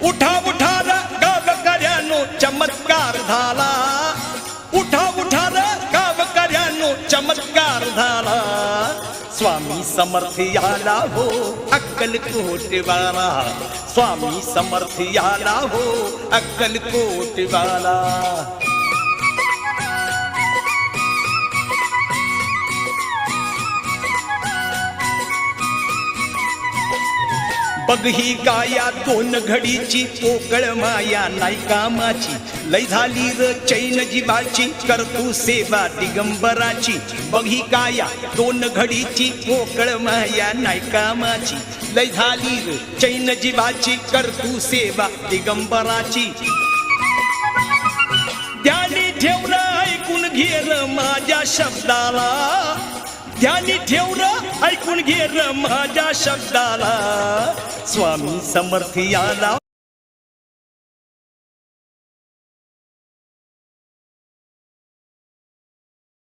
उठा उठा र गावकऱ्यानो चमत्कार झाला, उठा उठा र गावकऱ्यानो चमत्कार झाला। स्वामी समर्थ याला हो अक्कलकोटवाला, स्वामी समर्थ याला हो अक्कलकोटवाला। बघ ही गाया दोन घडीची पोकळ माया नाही कामाची, लय झाली र चैन जीवाची करतू सेवा दिगंबराची। बघ ही गाया दोन घडीची पोकळ माया नाही कामाची, लय झाली र चैन जीवाची करतू सेवा दिगंबराची। ध्यानी ठेव र ऐकून घे र माझ्या शब्दाला, ध्यानी ठेव र ऐकून घे र माझ्या शब्दाला। स्वामी समर्थ याला